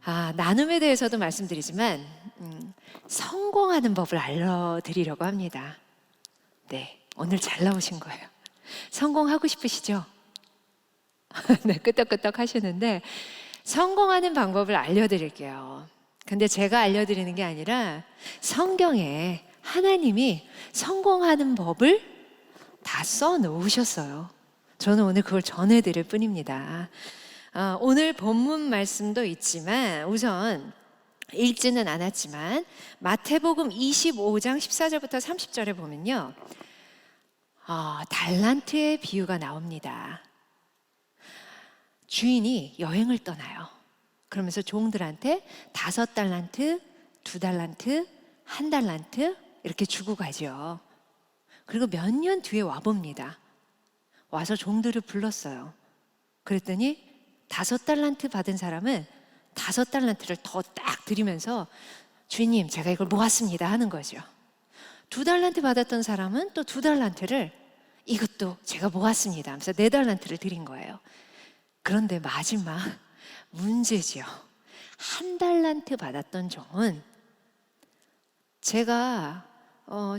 나눔에 대해서도 말씀드리지만 성공하는 법을 알려드리려고 합니다. 네, 오늘 잘 나오신 거예요. 성공하고 싶으시죠? 네, 끄떡끄떡 하시는데 성공하는 방법을 알려드릴게요. 근데 제가 알려드리는 게 아니라 성경에 하나님이 성공하는 법을 다 써놓으셨어요. 저는 오늘 그걸 전해드릴 뿐입니다. 오늘 본문 말씀도 있지만 우선 읽지는 않았지만 마태복음 25장 14절부터 30절에 보면요, 달란트의 비유가 나옵니다. 주인이 여행을 떠나요. 그러면서 종들한테 5달란트, 2달란트, 1달란트 이렇게 주고 가죠. 그리고 몇 년 뒤에 와봅니다. 와서 종들을 불렀어요. 그랬더니 5달란트 받은 사람은 5달란트를 더 딱 드리면서 주인님, 제가 이걸 모았습니다 하는 거죠. 2달란트 받았던 사람은 또 2달란트를 이것도 제가 모았습니다 하면서 4달란트를 드린 거예요. 그런데 마지막 문제죠. 1달란트 받았던 종은 제가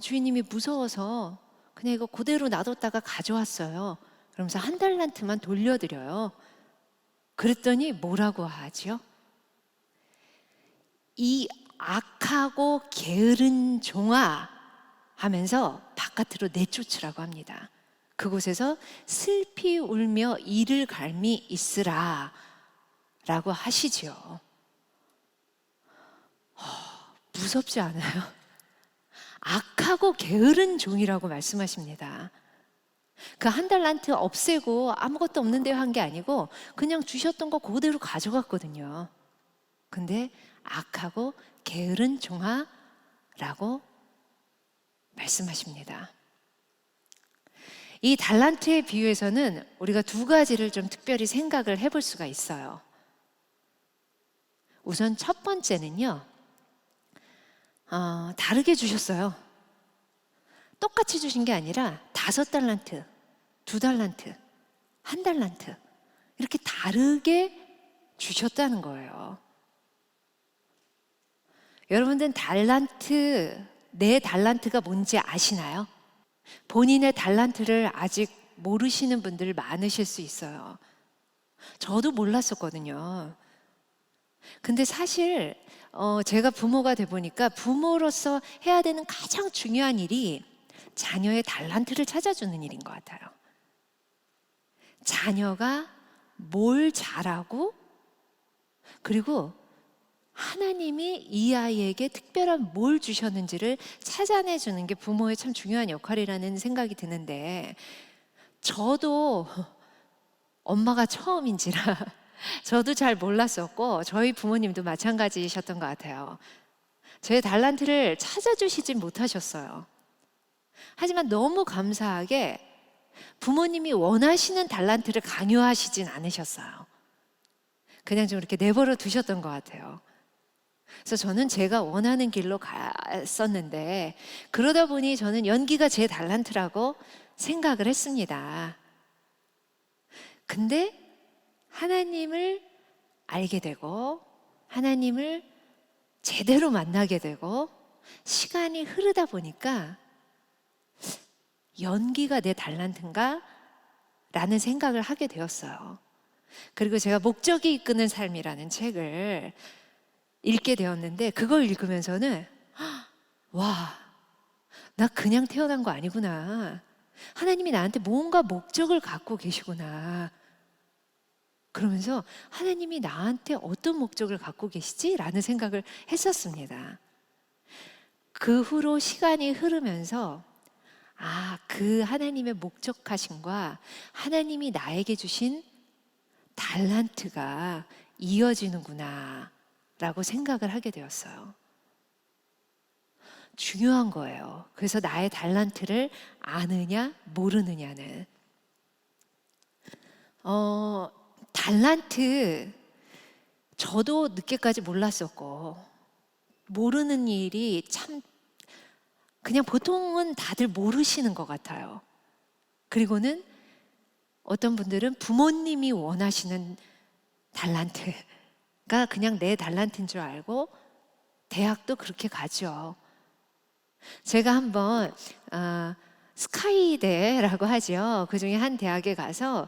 주인님이 무서워서 그냥 이거 그대로 놔뒀다가 가져왔어요. 그러면서 1달란트만 돌려드려요. 그랬더니 뭐라고 하죠? 이 악하고 게으른 종아 하면서 바깥으로 내쫓으라고 합니다. 그곳에서 슬피 울며 이를 갈미 있으라 라고 하시죠. 무섭지 않아요? 악하고 게으른 종이라고 말씀하십니다. 그 1달란트 없애고 아무것도 없는데 한 게 아니고 그냥 주셨던 거 그대로 가져갔거든요. 근데 악하고 게으른 종아라고 말씀하십니다. 이 달란트의 비유에서는 우리가 2가지를 좀 특별히 생각을 해볼 수가 있어요. 우선 첫 번째는요, 다르게 주셨어요. 똑같이 주신 게 아니라 5달란트, 2달란트, 1달란트 이렇게 다르게 주셨다는 거예요. 여러분들은 내 달란트가 뭔지 아시나요? 본인의 달란트를 아직 모르시는 분들 많으실 수 있어요. 저도 몰랐었거든요. 근데 사실 제가 부모가 돼 보니까 부모로서 해야 되는 가장 중요한 일이 자녀의 달란트를 찾아주는 일인 것 같아요. 자녀가 뭘 잘하고 그리고 하나님이 이 아이에게 특별한 뭘 주셨는지를 찾아내주는 게 부모의 참 중요한 역할이라는 생각이 드는데, 저도 엄마가 처음인지라 저도 잘 몰랐었고 저희 부모님도 마찬가지셨던 것 같아요. 제 달란트를 찾아주시진 못하셨어요. 하지만 너무 감사하게 부모님이 원하시는 달란트를 강요하시진 않으셨어요. 그냥 좀 이렇게 내버려 두셨던 것 같아요. 그래서 저는 제가 원하는 길로 갔었는데 그러다 보니 저는 연기가 제 달란트라고 생각을 했습니다. 근데 하나님을 알게 되고 하나님을 제대로 만나게 되고 시간이 흐르다 보니까 연기가 내 달란트인가? 라는 생각을 하게 되었어요. 그리고 제가 목적이 이끄는 삶이라는 책을 읽게 되었는데 그걸 읽으면서는 와, 나 그냥 태어난 거 아니구나. 하나님이 나한테 뭔가 목적을 갖고 계시구나. 그러면서 하나님이 나한테 어떤 목적을 갖고 계시지? 라는 생각을 했었습니다. 그 후로 시간이 흐르면서 그 하나님의 목적하심과 하나님이 나에게 주신 달란트가 이어지는구나 라고 생각을 하게 되었어요. 중요한 거예요. 그래서 나의 달란트를 아느냐 모르느냐는 달란트 저도 늦게까지 몰랐었고 모르는 일이 참 그냥 보통은 다들 모르시는 것 같아요. 그리고는 어떤 분들은 부모님이 원하시는 달란트가 내가 그냥 내 달란트인 줄 알고 대학도 그렇게 가죠. 제가 한번 스카이대라고 하죠. 그 중에 한 대학에 가서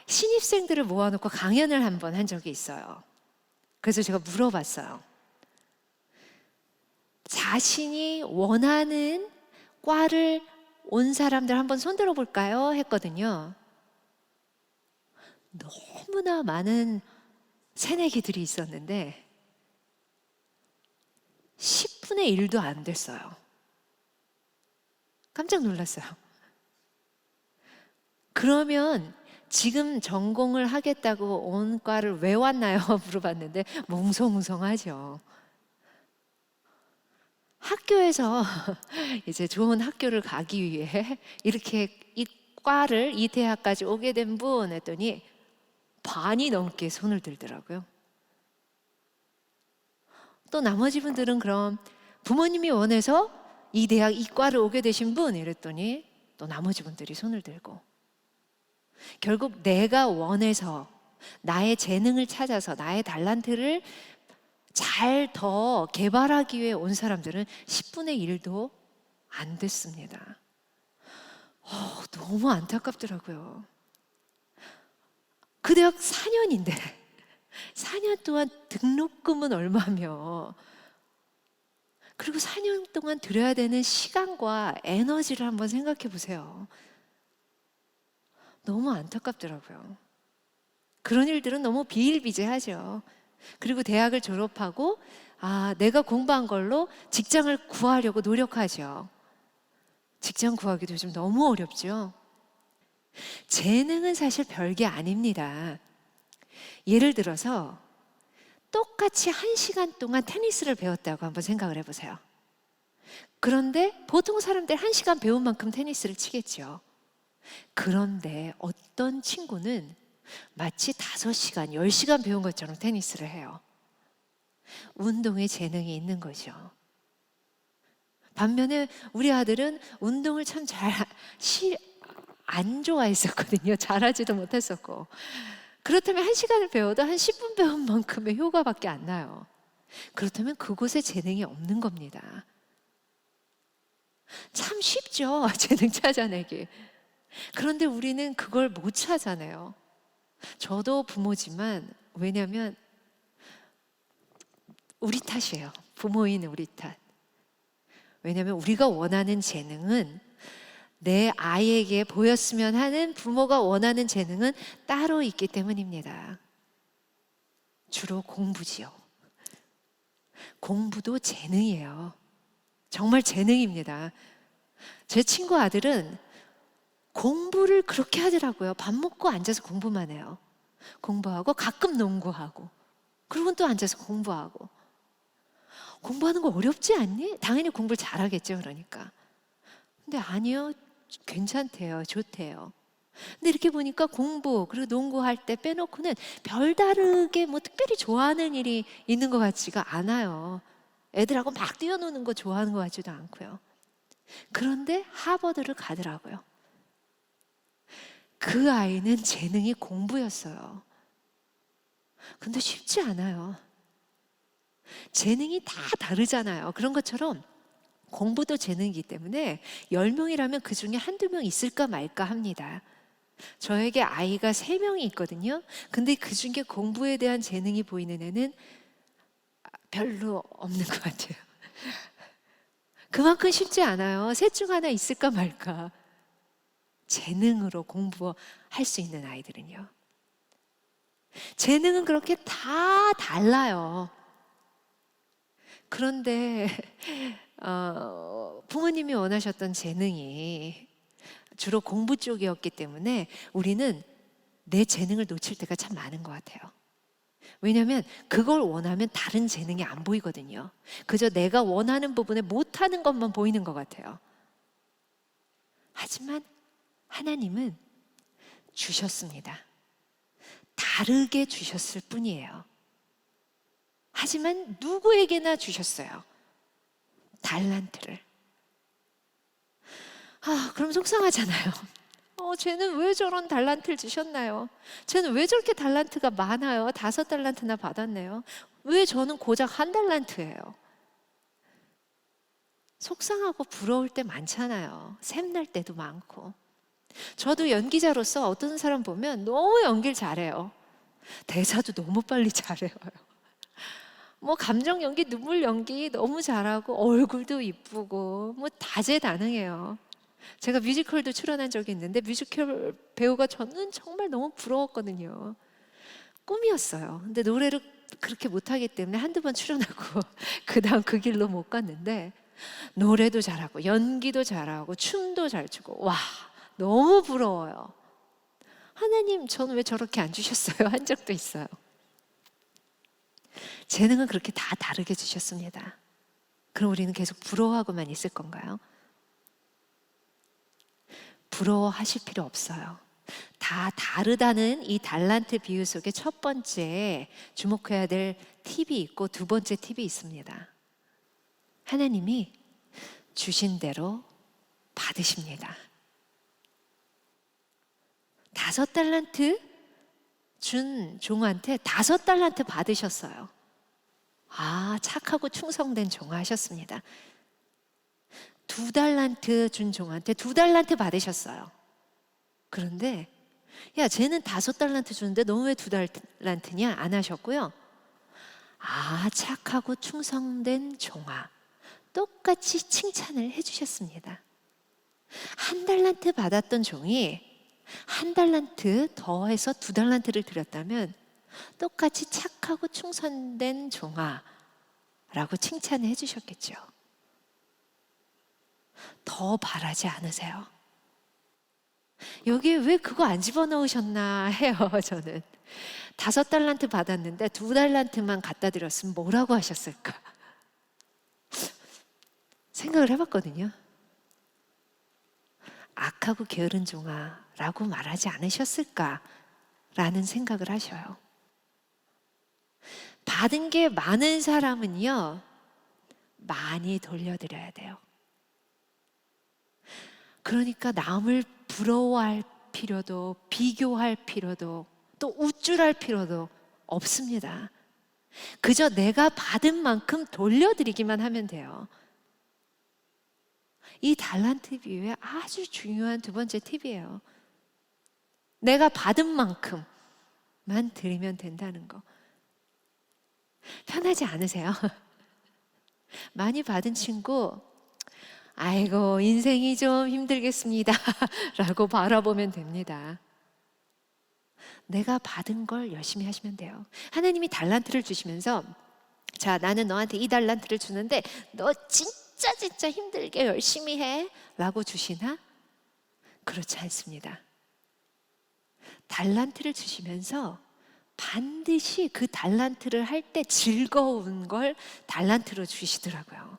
신입생들을 모아놓고 강연을 한번 한 적이 있어요. 그래서 제가 물어봤어요. 자신이 원하는 과를 온 사람들 한번 손들어 볼까요? 했거든요. 너무나 많은 새내기들이 있었는데 10분의 1도 안 됐어요. 깜짝 놀랐어요. 그러면 지금 전공을 하겠다고 온 과를 왜 왔나요? 물어봤는데 몽성몽성하죠. 학교에서 이제 좋은 학교를 가기 위해 이렇게 이 과를 이 대학까지 오게 된 분 했더니 반이 넘게 손을 들더라고요. 또 나머지 분들은 그럼 부모님이 원해서 이 대학 이 과를 오게 되신 분 이랬더니 또 나머지 분들이 손을 들고, 결국 내가 원해서 나의 재능을 찾아서 나의 달란트를 잘 더 개발하기 위해 온 사람들은 10분의 1도 안 됐습니다. 너무 안타깝더라고요. 그 대학 4년인데 4년 동안 등록금은 얼마며, 그리고 4년 동안 들여야 되는 시간과 에너지를 한번 생각해 보세요. 너무 안타깝더라고요. 그런 일들은 너무 비일비재하죠. 그리고 대학을 졸업하고 내가 공부한 걸로 직장을 구하려고 노력하죠. 직장 구하기도 요즘 너무 어렵죠. 재능은 사실 별게 아닙니다. 예를 들어서 똑같이 1시간 동안 테니스를 배웠다고 한번 생각을 해보세요. 그런데 보통 사람들 1시간 배운 만큼 테니스를 치겠죠. 그런데 어떤 친구는 마치 5시간, 10시간 배운 것처럼 테니스를 해요. 운동에 재능이 있는 거죠. 반면에 우리 아들은 운동을 참 안 좋아했었거든요. 잘하지도 못했었고. 그렇다면 1시간을 배워도 한 10분 배운 만큼의 효과밖에 안 나요. 그렇다면 그곳에 재능이 없는 겁니다. 참 쉽죠, 재능 찾아내기. 그런데 우리는 그걸 못 찾아내요. 저도 부모지만, 왜냐하면 우리 탓이에요. 부모인 우리 탓. 왜냐하면 우리가 원하는 재능은, 내 아이에게 보였으면 하는 부모가 원하는 재능은 따로 있기 때문입니다. 주로 공부지요. 공부도 재능이에요. 정말 재능입니다. 제 친구 아들은 공부를 그렇게 하더라고요. 밥 먹고 앉아서 공부만 해요. 공부하고 가끔 농구하고, 그리고 또 앉아서 공부하고. 공부하는 거 어렵지 않니? 당연히 공부를 잘하겠죠, 그러니까. 근데 아니요, 괜찮대요, 좋대요. 근데 이렇게 보니까 공부 그리고 농구할 때 빼놓고는 별다르게 뭐 특별히 좋아하는 일이 있는 것 같지가 않아요. 애들하고 막 뛰어노는 거 좋아하는 것 같지도 않고요. 그런데 하버드를 가더라고요. 그 아이는 재능이 공부였어요. 근데 쉽지 않아요. 재능이 다 다르잖아요. 그런 것처럼 공부도 재능이기 때문에 10명이라면 그 중에 한두 명 있을까 말까 합니다. 저에게 아이가 3명이 있거든요. 근데 그 중에 공부에 대한 재능이 보이는 애는 별로 없는 것 같아요. 그만큼 쉽지 않아요. 셋 중 하나 있을까 말까. 재능으로 공부할 수 있는 아이들은요. 재능은 그렇게 다 달라요. 그런데 부모님이 원하셨던 재능이 주로 공부 쪽이었기 때문에 우리는 내 재능을 놓칠 때가 참 많은 것 같아요. 왜냐하면 그걸 원하면 다른 재능이 안 보이거든요. 그저 내가 원하는 부분에 못하는 것만 보이는 것 같아요. 하지만 하나님은 주셨습니다. 다르게 주셨을 뿐이에요. 하지만 누구에게나 주셨어요. 달란트를. 그럼 속상하잖아요. 쟤는 왜 저런 달란트를 주셨나요? 쟤는 왜 저렇게 달란트가 많아요? 5달란트나 받았네요. 왜 저는 고작 1달란트예요? 속상하고 부러울 때 많잖아요. 샘날 때도 많고. 저도 연기자로서 어떤 사람 보면 너무 연기를 잘해요. 대사도 너무 빨리 잘해요. 뭐 감정 연기, 눈물 연기 너무 잘하고 얼굴도 이쁘고 뭐 다재다능해요. 제가 뮤지컬도 출연한 적이 있는데 뮤지컬 배우가 저는 정말 너무 부러웠거든요. 꿈이었어요. 근데 노래를 그렇게 못하기 때문에 한두 번 출연하고 그 다음 그 길로 못 갔는데 노래도 잘하고 연기도 잘하고 춤도 잘 추고 와 너무 부러워요. 하나님 저는 왜 저렇게 안 주셨어요? 한 적도 있어요. 재능은 그렇게 다 다르게 주셨습니다. 그럼 우리는 계속 부러워하고만 있을 건가요? 부러워하실 필요 없어요. 다 다르다는 이 달란트 비유 속에 첫 번째 주목해야 될 팁이 있고 두 번째 팁이 있습니다. 하나님이 주신 대로 받으십니다. 5달란트 준 종한테 5달란트 받으셨어요. 착하고 충성된 종아 하셨습니다. 2달란트 준 종한테 2달란트 받으셨어요. 그런데 야 쟤는 5달란트 주는데 너 왜 2달란트냐 안 하셨고요. 착하고 충성된 종아 똑같이 칭찬을 해주셨습니다. 1달란트 받았던 종이 1달란트 더해서 2달란트를 드렸다면 똑같이 착하고 충성된 종아 라고 칭찬을 해주셨겠죠. 더 바라지 않으세요? 여기에 왜 그거 안 집어넣으셨나 해요. 저는 5달란트 받았는데 2달란트만 갖다 드렸으면 뭐라고 하셨을까 생각을 해봤거든요. 악하고 게으른 종아 라고 말하지 않으셨을까라는 생각을 하셔요. 받은 게 많은 사람은요 많이 돌려드려야 돼요. 그러니까 남을 부러워할 필요도 비교할 필요도 또 우쭐할 필요도 없습니다. 그저 내가 받은 만큼 돌려드리기만 하면 돼요. 이 달란트 비유의 아주 중요한 두 번째 팁이에요. 내가 받은 만큼만 드리면 된다는 거. 편하지 않으세요? 많이 받은 친구 아이고 인생이 좀 힘들겠습니다 라고 바라보면 됩니다. 내가 받은 걸 열심히 하시면 돼요. 하나님이 달란트를 주시면서 자 나는 너한테 2달란트를 주는데 너 진짜 힘들게 열심히 해 라고 주시나? 그렇지 않습니다. 달란트를 주시면서 반드시 그 달란트를 할 때 즐거운 걸 달란트로 주시더라고요.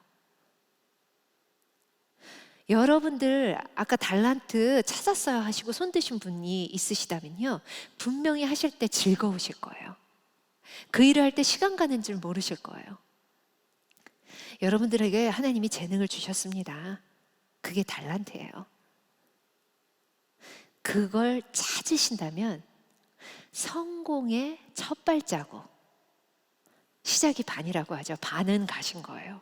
여러분들 아까 달란트 찾았어요 하시고 손 드신 분이 있으시다면요 분명히 하실 때 즐거우실 거예요. 그 일을 할 때 시간 가는 줄 모르실 거예요. 여러분들에게 하나님이 재능을 주셨습니다. 그게 달란트예요. 그걸 찾으신다면 성공의 첫 발자국, 시작이 반이라고 하죠. 반은 가신 거예요.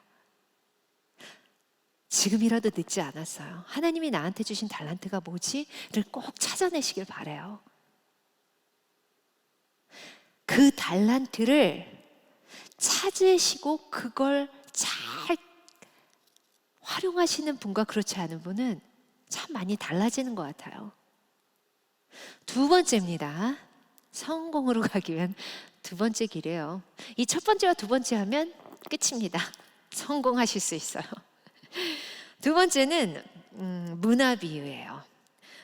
지금이라도 늦지 않았어요. 하나님이 나한테 주신 달란트가 뭐지?를 꼭 찾아내시길 바라요. 그 달란트를 찾으시고 그걸 잘 활용하시는 분과 그렇지 않은 분은 참 많이 달라지는 것 같아요. 두 번째입니다. 성공으로 가기 위한 두 번째 길이에요. 이 첫 번째와 두 번째 하면 끝입니다. 성공하실 수 있어요. 두 번째는 문화 비유예요.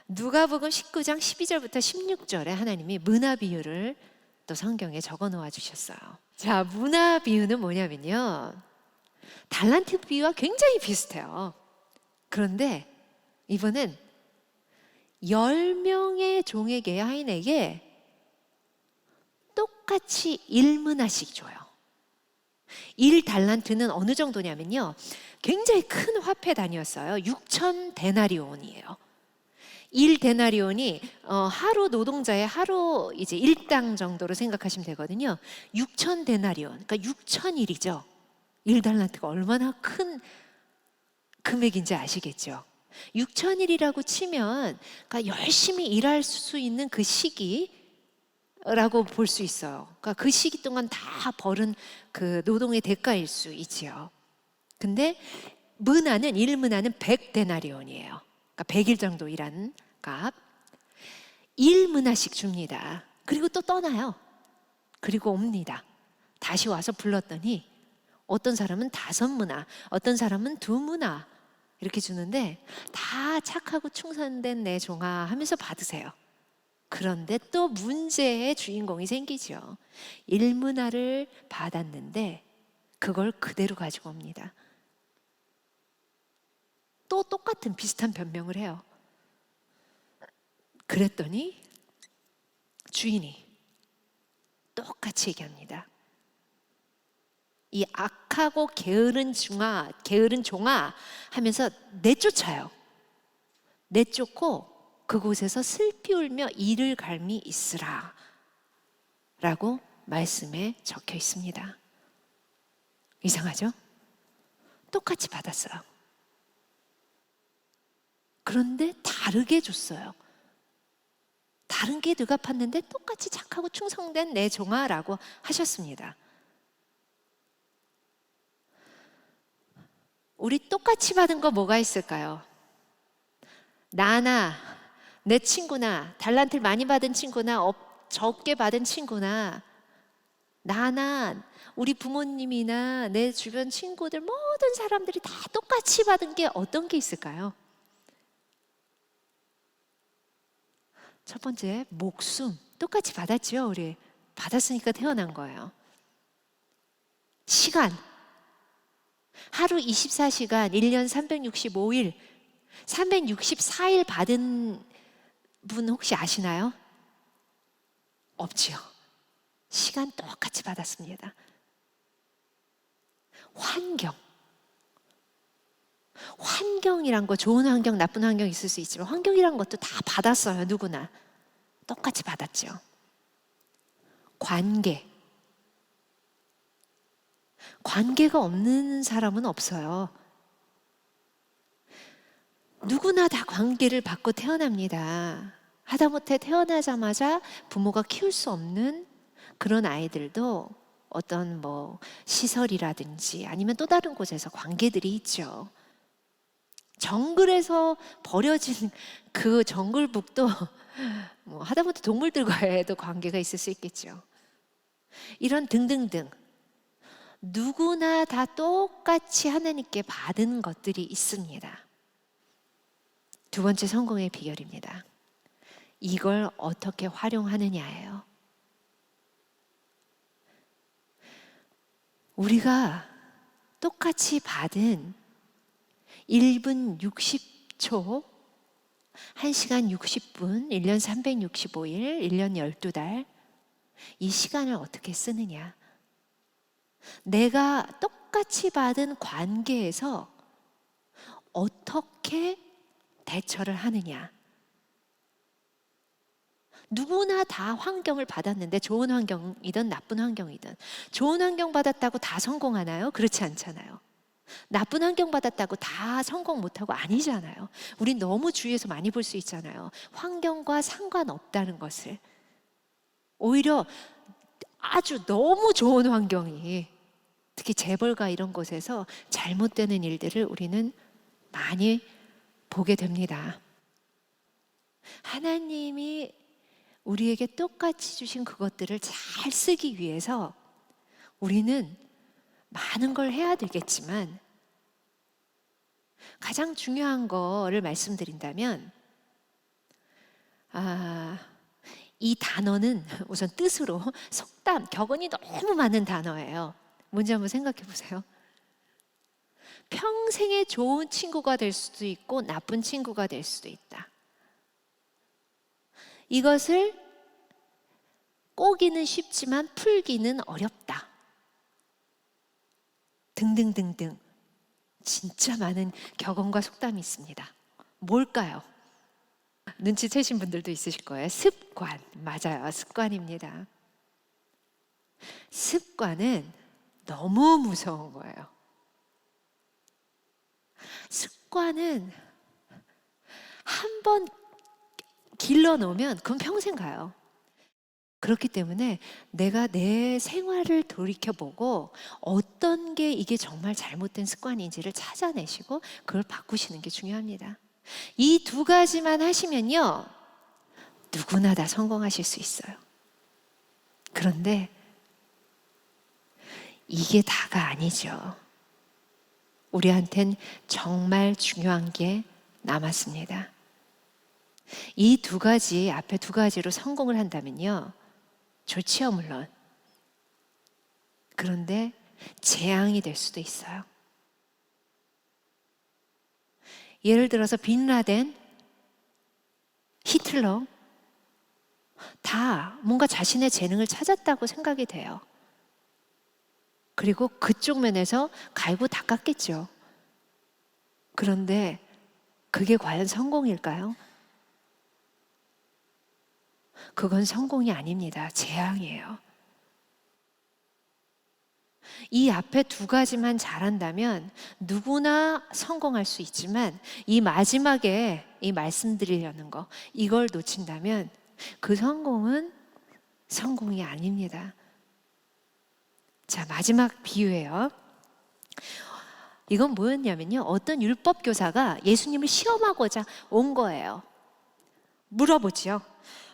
누가복음 19장 12절부터 16절에 하나님이 문화 비유를 또 성경에 적어 놓아 주셨어요. 자, 문화 비유는 뭐냐면요. 달란트 비유와 굉장히 비슷해요. 그런데 이번엔 10명의 종에게 하인에게 똑같이 1문화씩 줘요. 1달란트는 어느 정도냐면요. 굉장히 큰 화폐 단위였어요. 6,000 데나리온이에요. 1데나리온이 하루 노동자의 하루 이제 일당 정도로 생각하시면 되거든요. 6,000데나리온, 그러니까 6,000일이죠. 1달란트가 얼마나 큰 금액인지 아시겠죠? 6,000일이라고 치면 그러니까 열심히 일할 수 있는 그 시기라고 볼 수 있어요. 그러니까 그 시기 동안 다 벌은 그 노동의 대가일 수 있지요. 근데 일문화는 100데나리온이에요. 그러니까 100일 정도 일하는 값. 1문화씩 줍니다. 그리고 또 떠나요. 그리고 옵니다. 다시 와서 불렀더니 어떤 사람은 5문화, 어떤 사람은 2문화 이렇게 주는데 다 착하고 충성된 내 종아 하면서 받으세요. 그런데 또 문제의 주인공이 생기죠. 1문화를 받았는데 그걸 그대로 가지고 옵니다. 또 똑같은 비슷한 변명을 해요. 그랬더니 주인이 똑같이 얘기합니다. 이 악하고 게으른 종아 하면서 내쫓아요. 내쫓고 그곳에서 슬피 울며 이를 갈미 있으라 라고 말씀에 적혀 있습니다. 이상하죠? 똑같이 받았어요. 그런데 다르게 줬어요. 다른 게 누가 팠는데 똑같이 착하고 충성된 내 종아라고 하셨습니다. 우리 똑같이 받은 거 뭐가 있을까요? 나나 내 친구나 달란트를 많이 받은 친구나 적게 받은 친구나 나나 우리 부모님이나 내 주변 친구들 모든 사람들이 다 똑같이 받은 게 어떤 게 있을까요? 첫 번째, 목숨. 똑같이 받았죠, 우리. 받았으니까 태어난 거예요. 시간. 하루 24시간, 1년 365일, 364일 받은 분 혹시 아시나요? 없지요. 시간 똑같이 받았습니다. 환경이란 거, 좋은 환경, 나쁜 환경 있을 수 있지만 환경이란 것도 다 받았어요, 누구나. 똑같이 받았죠. 관계가 없는 사람은 없어요. 누구나 다 관계를 받고 태어납니다. 하다못해 태어나자마자 부모가 키울 수 없는 그런 아이들도 어떤 시설이라든지 아니면 또 다른 곳에서 관계들이 있죠. 정글에서 버려진 그 정글북도 하다못해 동물들과도 관계가 있을 수 있겠죠. 이런 등등등 누구나 다 똑같이 하나님께 받은 것들이 있습니다. 두 번째 성공의 비결입니다. 이걸 어떻게 활용하느냐예요. 우리가 똑같이 받은 1분 60초, 1시간 60분, 1년 365일, 1년 12달 이 시간을 어떻게 쓰느냐. 내가 똑같이 받은 관계에서 어떻게 대처를 하느냐. 누구나 다 환경을 받았는데 좋은 환경이든 나쁜 환경이든 좋은 환경 받았다고 다 성공하나요? 그렇지 않잖아요. 나쁜 환경 받았다고 다 성공 못하고 아니잖아요. 우린 너무 주위에서 많이 볼 수 있잖아요. 환경과 상관없다는 것을. 오히려 아주 너무 좋은 환경이 특히 재벌가 이런 곳에서 잘못되는 일들을 우리는 많이 보게 됩니다. 하나님이 우리에게 똑같이 주신 그것들을 잘 쓰기 위해서 우리는 많은 걸 해야 되겠지만 가장 중요한 거를 말씀드린다면 이 단어는 우선 뜻으로 속담, 격언이 너무 많은 단어예요. 뭔지 한번 생각해 보세요. 평생에 좋은 친구가 될 수도 있고 나쁜 친구가 될 수도 있다. 이것을 꼬기는 쉽지만 풀기는 어렵다. 등등등등 진짜 많은 격언과 속담이 있습니다. 뭘까요? 눈치채신 분들도 있으실 거예요. 습관. 맞아요. 습관입니다. 습관은 너무 무서운 거예요. 습관은 한 번 길러 놓으면 그건 평생 가요. 그렇기 때문에 내가 내 생활을 돌이켜보고 어떤 게 이게 정말 잘못된 습관인지를 찾아내시고 그걸 바꾸시는 게 중요합니다. 이 두 가지만 하시면요, 누구나 다 성공하실 수 있어요. 그런데 이게 다가 아니죠. 우리한텐 정말 중요한 게 남았습니다. 이 두 가지, 앞에 두 가지로 성공을 한다면요, 좋지요, 물론. 그런데 재앙이 될 수도 있어요. 예를 들어서 빈라덴, 히틀러, 다 뭔가 자신의 재능을 찾았다고 생각이 돼요. 그리고 그쪽 면에서 갈고 닦았겠죠. 그런데 그게 과연 성공일까요? 그건 성공이 아닙니다. 재앙이에요. 이 앞에 두 가지만 잘한다면 누구나 성공할 수 있지만 이 마지막에 이 말씀드리려는 거, 이걸 놓친다면 그 성공은 성공이 아닙니다. 자, 마지막 비유예요. 이건 뭐였냐면요, 어떤 율법 교사가 예수님을 시험하고자 온 거예요. 물어보지요.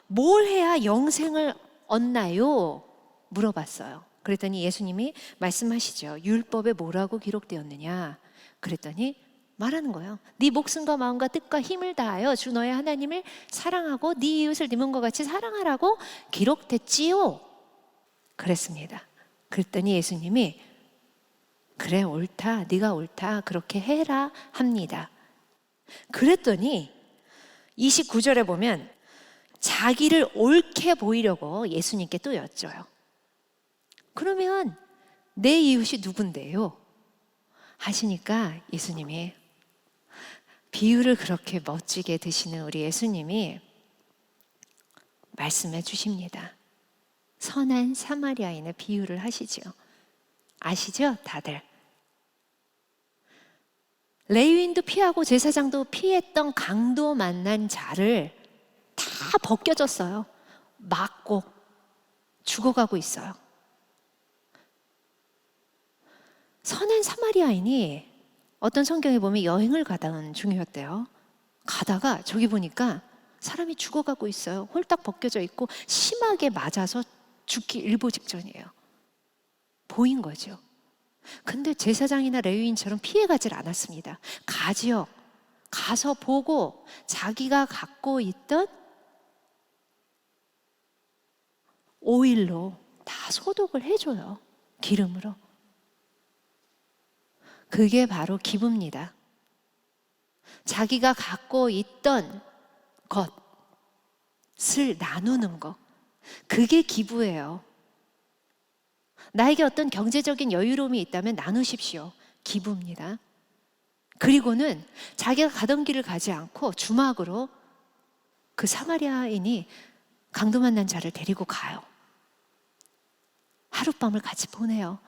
뭘 해야 영생을 얻나요? 물어봤어요. 그랬더니 예수님이 말씀하시죠. 율법에 뭐라고 기록되었느냐? 그랬더니 말하는 거예요. 네 목숨과 마음과 뜻과 힘을 다하여 주 너의 하나님을 사랑하고 네 이웃을 네 몸과 같이 사랑하라고 기록됐지요. 그랬습니다. 그랬더니 예수님이 그래, 옳다, 네가 옳다, 그렇게 해라 합니다. 그랬더니 29절에 보면 자기를 옳게 보이려고 예수님께 또 여쭤요. 그러면 내 이웃이 누군데요? 하시니까 예수님이, 비유를 그렇게 멋지게 드시는 우리 예수님이 말씀해 주십니다. 선한 사마리아인의 비유를 하시죠. 아시죠? 다들. 레위인도 피하고 제사장도 피했던 강도 만난 자를 다 벗겨졌어요. 맞고 죽어가고 있어요. 선한 사마리아인이 어떤 성경에 보면 여행을 가던 중이었대요. 가다가 저기 보니까 사람이 죽어가고 있어요. 홀딱 벗겨져 있고 심하게 맞아서 죽기 일보 직전이에요. 보인 거죠. 근데 제사장이나 레위인처럼 피해가질 않았습니다. 가지요. 가서 보고 자기가 갖고 있던 오일로 다 소독을 해줘요. 기름으로. 그게 바로 기부입니다. 자기가 갖고 있던 것을 나누는 것. 그게 기부예요. 나에게 어떤 경제적인 여유로움이 있다면 나누십시오. 기부입니다. 그리고는 자기가 가던 길을 가지 않고 주막으로 그 사마리아인이 강도 만난 자를 데리고 가요. 하룻밤을 같이 보내요.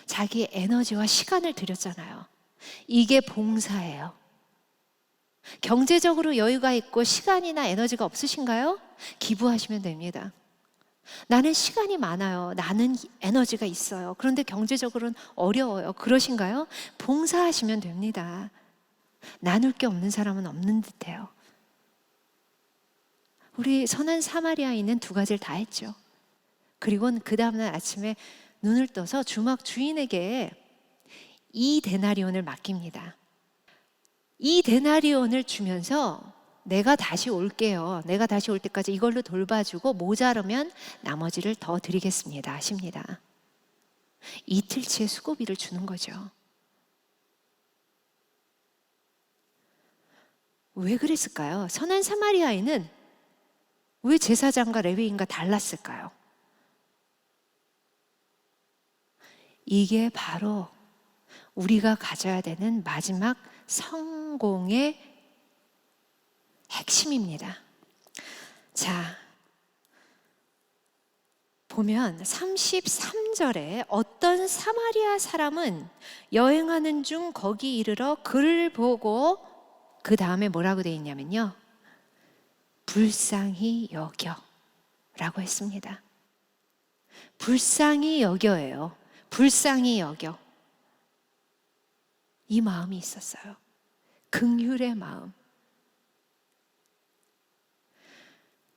자기의 에너지와 시간을 들였잖아요. 이게 봉사예요. 경제적으로 여유가 있고 시간이나 에너지가 없으신가요? 기부하시면 됩니다. 나는 시간이 많아요. 나는 에너지가 있어요. 그런데 경제적으로는 어려워요. 그러신가요? 봉사하시면 됩니다. 나눌 게 없는 사람은 없는 듯해요. 우리 선한 사마리아인은 두 가지를 다 했죠. 그리고는 그 다음날 아침에 눈을 떠서 주막 주인에게 2데나리온을 맡깁니다. 2데나리온을 주면서 내가 다시 올게요. 내가 다시 올 때까지 이걸로 돌봐주고 모자르면 나머지를 더 드리겠습니다. 하십니다. 이틀치의 수고비를 주는 거죠. 왜 그랬을까요? 선한 사마리아인은 왜 제사장과 레위인과 달랐을까요? 이게 바로 우리가 가져야 되는 마지막 성공의 핵심입니다. 자, 보면 33절에 어떤 사마리아 사람은 여행하는 중 거기 이르러 그를 보고 그 다음에 뭐라고 되어 있냐면요, 불쌍히 여겨 라고 했습니다. 불쌍히 여겨예요. 불쌍히 여겨. 이 마음이 있었어요. 긍휼의 마음.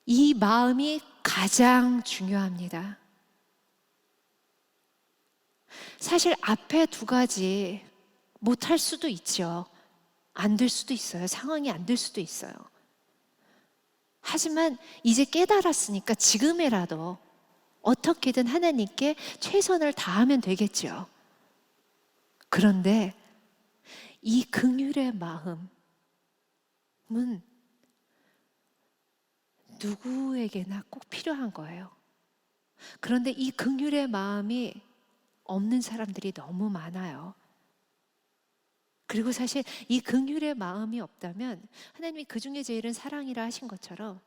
이 마음이 가장 중요합니다. 사실 앞에 두 가지 못할 수도 있죠. 안 될 수도 있어요. 상황이 안 될 수도 있어요. 하지만 이제 깨달았으니까 지금이라도 어떻게든 하나님께 최선을 다하면 되겠죠. 그런데 이 긍휼의 마음은 누구에게나 꼭 필요한 거예요. 그런데 이 긍휼의 마음이 없는 사람들이 너무 많아요. 그리고 사실 이 긍휼의 마음이 없다면 하나님이 그 중에 제일은 사랑이라 하신 것처럼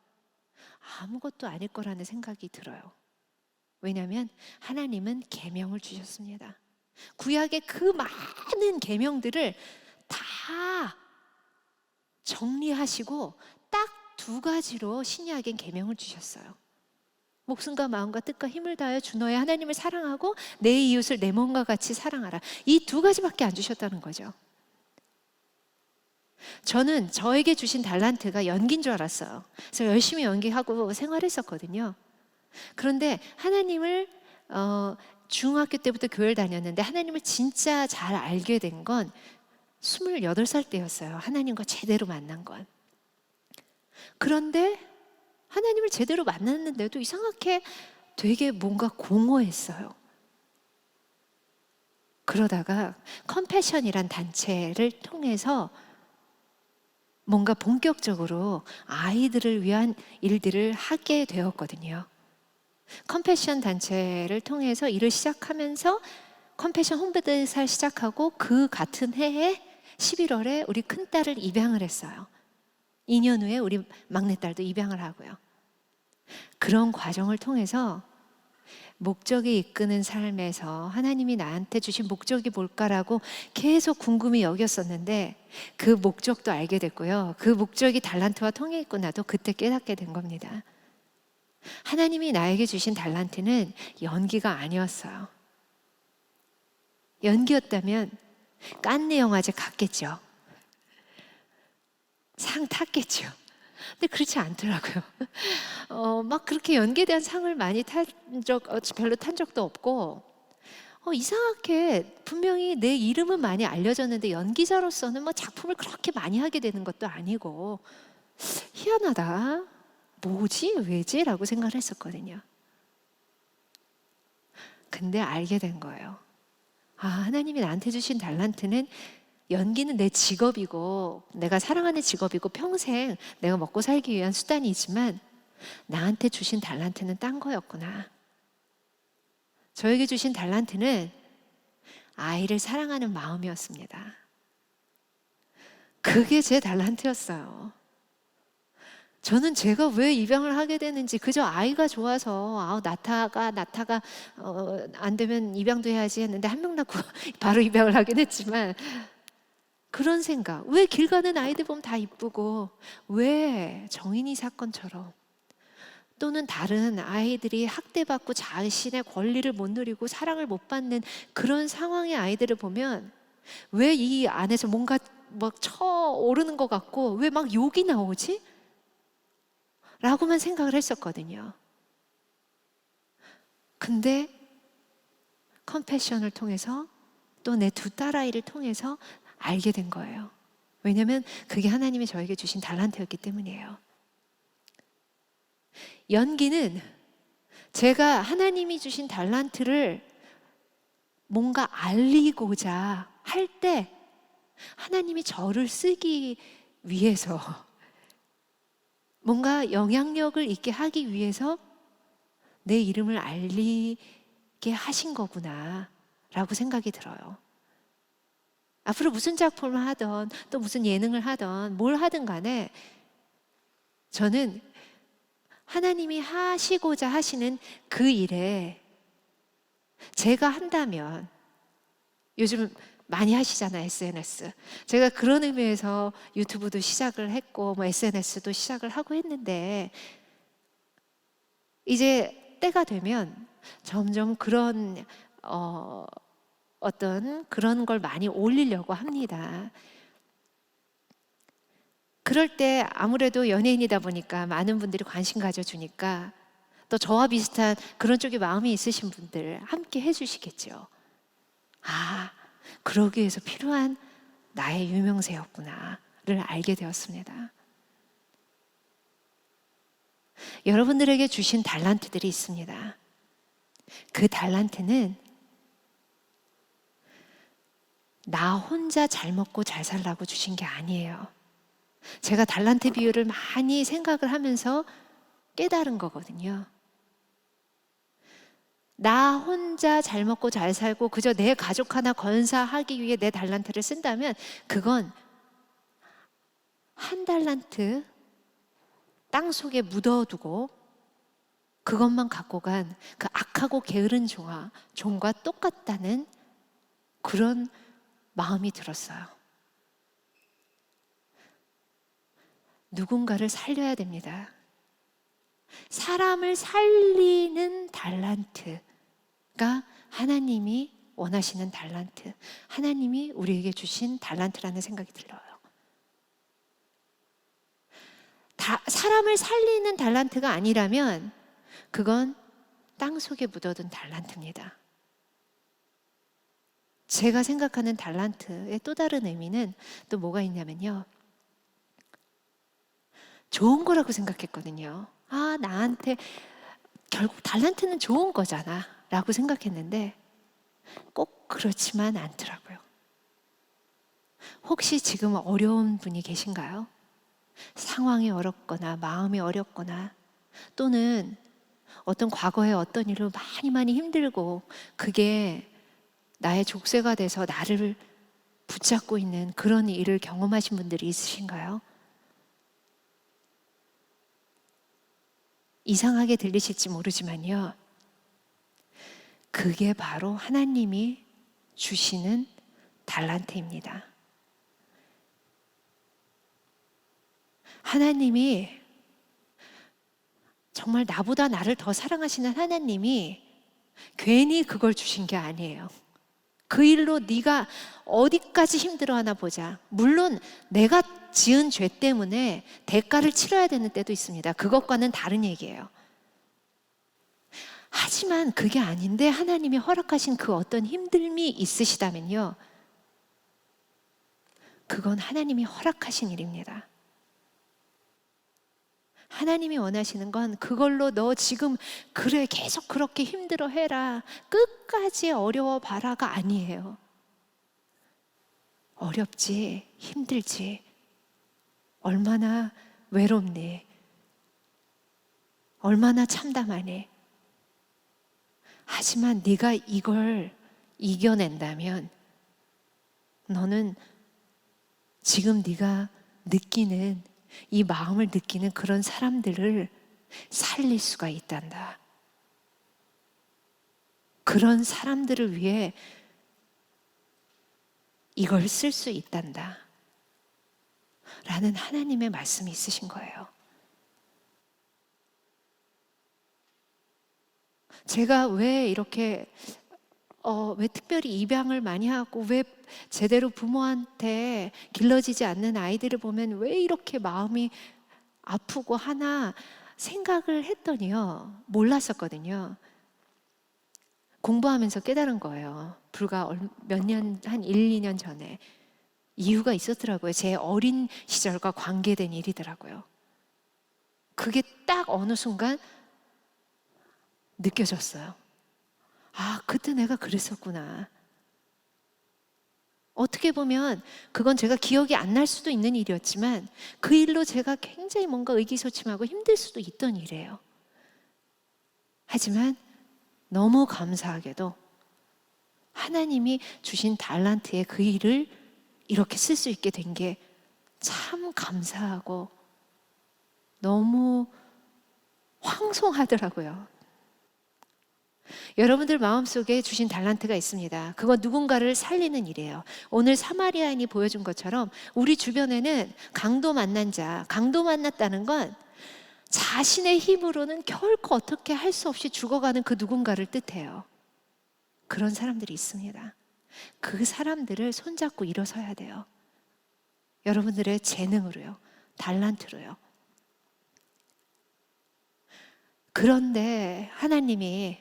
아무것도 아닐 거라는 생각이 들어요. 왜냐하면 하나님은 계명을 주셨습니다. 구약의 그 많은 계명들을 다 정리하시고 딱 두 가지로 신약엔 계명을 주셨어요. 목숨과 마음과 뜻과 힘을 다하여 주 너의 하나님을 사랑하고 내 이웃을 내 몸과 같이 사랑하라. 이 두 가지밖에 안 주셨다는 거죠. 저는 저에게 주신 달란트가 연기인 줄 알았어요. 그래서 열심히 연기하고 생활했었거든요. 그런데 하나님을 중학교 때부터 교회를 다녔는데 하나님을 진짜 잘 알게 된 건 28살 때였어요. 하나님과 제대로 만난 건. 그런데 하나님을 제대로 만났는데도 이상하게 되게 뭔가 공허했어요. 그러다가 컴패션이란 단체를 통해서 뭔가 본격적으로 아이들을 위한 일들을 하게 되었거든요. 컴패션 단체를 통해서 일을 시작하면서 컴패션 홍보대사를 시작하고 그 같은 해에 11월에 우리 큰딸을 입양을 했어요. 2년 후에 우리 막내딸도 입양을 하고요. 그런 과정을 통해서 목적이 이끄는 삶에서 하나님이 나한테 주신 목적이 뭘까라고 계속 궁금히 여겼었는데 그 목적도 알게 됐고요. 그 목적이 달란트와 통해 있고 나도 그때 깨닫게 된 겁니다. 하나님이 나에게 주신 달란트는 연기가 아니었어요. 연기였다면 깐느 영화제 갔겠죠. 상 탔겠죠. 근데 그렇지 않더라고요. 막 그렇게 연기에 대한 상을 많이 별로 탄 적도 없고, 이상하게 분명히 내 이름은 많이 알려졌는데 연기자로서는 뭐 작품을 그렇게 많이 하게 되는 것도 아니고, 희한하다. 뭐지? 왜지? 라고 생각을 했었거든요. 근데 알게 된 거예요. 하나님이 나한테 주신 달란트는 연기는 내 직업이고 내가 사랑하는 직업이고 평생 내가 먹고 살기 위한 수단이지만 나한테 주신 달란트는 딴 거였구나. 저에게 주신 달란트는 아이를 사랑하는 마음이었습니다. 그게 제 달란트였어요. 저는 제가 왜 입양을 하게 되는지 그저 아이가 좋아서 나타가 안 되면 입양도 해야지 했는데 한 명 낳고 바로 입양을 하긴 했지만 그런 생각, 왜 길 가는 아이들 보면 다 이쁘고 왜 정인이 사건처럼 또는 다른 아이들이 학대받고 자신의 권리를 못 누리고 사랑을 못 받는 그런 상황의 아이들을 보면 왜 이 안에서 뭔가 막 쳐오르는 것 같고 왜 막 욕이 나오지? 라고만 생각을 했었거든요. 근데 컴패션을 통해서 또 내 두 딸아이를 통해서 알게 된 거예요. 왜냐하면 그게 하나님이 저에게 주신 달란트였기 때문이에요. 연기는 제가 하나님이 주신 달란트를 뭔가 알리고자 할 때 하나님이 저를 쓰기 위해서 뭔가 영향력을 있게 하기 위해서 내 이름을 알리게 하신 거구나 라고 생각이 들어요. 앞으로 무슨 작품을 하던 또 무슨 예능을 하던 뭘 하든 간에 저는 하나님이 하시고자 하시는 그 일에 제가 한다면, 요즘 많이 하시잖아요, SNS. 제가 그런 의미에서 유튜브도 시작을 했고 뭐 SNS도 시작을 하고 했는데, 이제 때가 되면 점점 그런 어떤 그런 걸 많이 올리려고 합니다. 그럴 때 아무래도 연예인이다 보니까 많은 분들이 관심 가져주니까, 또 저와 비슷한 그런 쪽에 마음이 있으신 분들 함께 해주시겠죠. 아, 그러기 위해서 필요한 나의 유명세였구나를 알게 되었습니다. 여러분들에게 주신 달란트들이 있습니다. 그 달란트는 나 혼자 잘 먹고 잘 살라고 주신 게 아니에요. 제가 달란트 비유를 많이 생각을 하면서 깨달은 거거든요. 나 혼자 잘 먹고 잘 살고 그저 내 가족 하나 건사하기 위해 내 달란트를 쓴다면, 그건 한 달란트 땅 속에 묻어두고 그것만 갖고 간 그 악하고 게으른 종과 똑같다는 그런 마음이 들었어요. 누군가를 살려야 됩니다. 사람을 살리는 달란트가 하나님이 원하시는 달란트, 하나님이 우리에게 주신 달란트라는 생각이 들어요. 사람을 살리는 달란트가 아니라면 그건 땅 속에 묻어둔 달란트입니다. 제가 생각하는 달란트의 또 다른 의미는 또 뭐가 있냐면요, 좋은 거라고 생각했거든요. 아, 나한테 결국 달란트는 좋은 거잖아 라고 생각했는데 꼭 그렇지만 않더라고요. 혹시 지금 어려운 분이 계신가요? 상황이 어렵거나 마음이 어렵거나, 또는 어떤 과거에 어떤 일로 많이 힘들고 그게 나의 족쇄가 돼서 나를 붙잡고 있는 그런 일을 경험하신 분들이 있으신가요? 이상하게 들리실지 모르지만요, 그게 바로 하나님이 주시는 달란트입니다. 하나님이, 정말 나보다 나를 더 사랑하시는 하나님이 괜히 그걸 주신 게 아니에요. 그 일로 네가 어디까지 힘들어하나 보자. 물론 내가 지은 죄 때문에 대가를 치러야 되는 때도 있습니다. 그것과는 다른 얘기예요. 하지만 그게 아닌데 하나님이 허락하신 그 어떤 힘듦이 있으시다면요, 그건 하나님이 허락하신 일입니다. 하나님이 원하시는 건 그걸로 너 지금 그래 계속 그렇게 힘들어 해라, 끝까지 어려워 봐라가 아니에요. 어렵지, 힘들지, 얼마나 외롭니, 얼마나 참담하니. 하지만 네가 이걸 이겨낸다면 너는 지금 네가 느끼는 이 마음을 느끼는 그런 사람들을 살릴 수가 있단다. 그런 사람들을 위해 이걸 쓸 수 있단다 라는 하나님의 말씀이 있으신 거예요. 제가 왜 이렇게 왜 특별히 입양을 많이 하고, 왜 제대로 부모한테 길러지지 않는 아이들을 보면 왜 이렇게 마음이 아프고 하나 생각을 했더니요, 몰랐었거든요. 공부하면서 깨달은 거예요. 불과 몇 년, 한 1, 2년 전에. 이유가 있었더라고요. 제 어린 시절과 관계된 일이더라고요. 그게 딱 어느 순간 느껴졌어요. 아, 그때 내가 그랬었구나. 어떻게 보면 그건 제가 기억이 안 날 수도 있는 일이었지만 그 일로 제가 굉장히 뭔가 의기소침하고 힘들 수도 있던 일이에요. 하지만 너무 감사하게도 하나님이 주신 달란트의 그 일을 이렇게 쓸 수 있게 된 게 참 감사하고 너무 황송하더라고요. 여러분들 마음속에 주신 달란트가 있습니다. 그건 누군가를 살리는 일이에요. 오늘 사마리아인이 보여준 것처럼 우리 주변에는 강도 만난 자, 강도 만났다는 건 자신의 힘으로는 결코 어떻게 할 수 없이 죽어가는 그 누군가를 뜻해요. 그런 사람들이 있습니다. 그 사람들을 손잡고 일어서야 돼요. 여러분들의 재능으로요, 달란트로요. 그런데 하나님이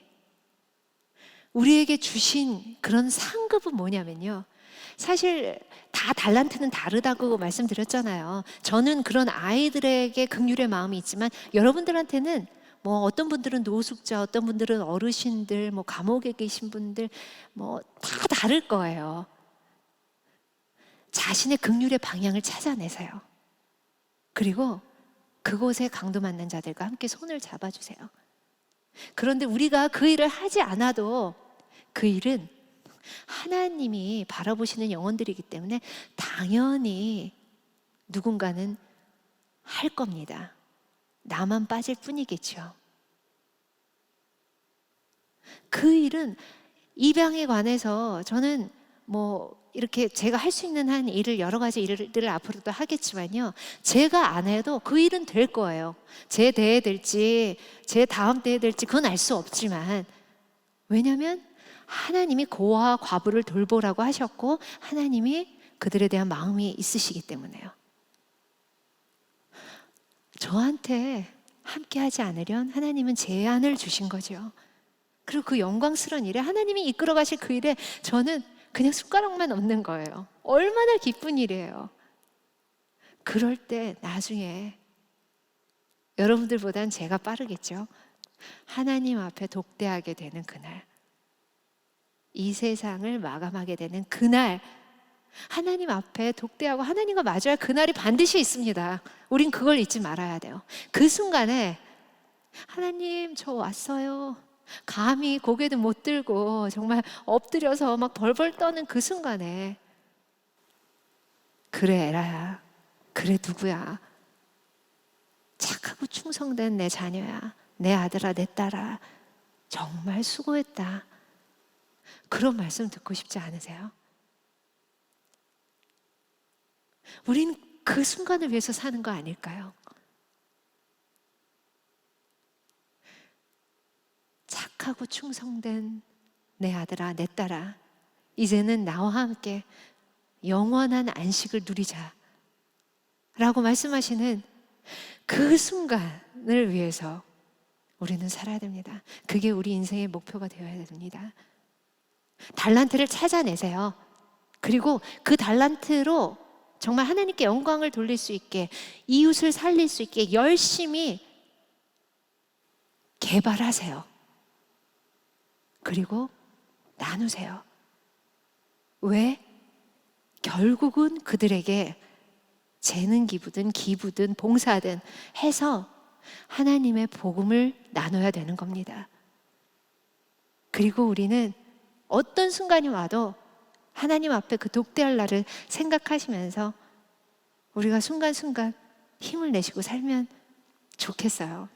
우리에게 주신 그런 상급은 뭐냐면요, 사실 다 달란트는 다르다고 말씀드렸잖아요. 저는 그런 아이들에게 긍휼의 마음이 있지만 여러분들한테는 뭐 어떤 분들은 노숙자, 어떤 분들은 어르신들, 뭐 감옥에 계신 분들 뭐 다 다를 거예요. 자신의 긍휼의 방향을 찾아내세요. 그리고 그곳에 강도 만난 자들과 함께 손을 잡아주세요. 그런데 우리가 그 일을 하지 않아도 그 일은 하나님이 바라보시는 영혼들이기 때문에 당연히 누군가는 할 겁니다. 나만 빠질 뿐이겠죠. 그 일은 입양에 관해서 저는 뭐 이렇게 제가 할 수 있는 한 일을, 여러 가지 일들을 앞으로도 하겠지만요, 제가 안 해도 그 일은 될 거예요. 제 대에 될지 제 다음 대에 될지 그건 알 수 없지만, 왜냐하면 하나님이 고아와 과부를 돌보라고 하셨고 하나님이 그들에 대한 마음이 있으시기 때문에요. 저한테 함께 하지 않으련 하나님은 제한을 주신 거죠. 그리고 그 영광스러운 일에, 하나님이 이끌어 가실 그 일에 저는 그냥 숟가락만 얹는 거예요. 얼마나 기쁜 일이에요. 그럴 때 나중에 여러분들보단 제가 빠르겠죠. 하나님 앞에 독대하게 되는 그날, 이 세상을 마감하게 되는 그날, 하나님 앞에 독대하고 하나님과 마주할 그날이 반드시 있습니다. 우린 그걸 잊지 말아야 돼요. 그 순간에 하나님 저 왔어요, 감히 고개도 못 들고 정말 엎드려서 막 벌벌 떠는 그 순간에, 그래 에라야, 그래 누구야, 착하고 충성된 내 자녀야, 내 아들아 내 딸아, 정말 수고했다, 그런 말씀 듣고 싶지 않으세요? 우린 그 순간을 위해서 사는 거 아닐까요? 착하고 충성된 내 아들아 내 딸아, 이제는 나와 함께 영원한 안식을 누리자 라고 말씀하시는 그 순간을 위해서 우리는 살아야 됩니다. 그게 우리 인생의 목표가 되어야 됩니다. 달란트를 찾아내세요. 그리고 그 달란트로 정말 하나님께 영광을 돌릴 수 있게, 이웃을 살릴 수 있게 열심히 개발하세요. 그리고 나누세요. 왜? 결국은 그들에게 재능 기부든 기부든 봉사든 해서 하나님의 복음을 나눠야 되는 겁니다. 그리고 우리는 어떤 순간이 와도 하나님 앞에 그 독대할 날을 생각하시면서 우리가 순간순간 힘을 내시고 살면 좋겠어요.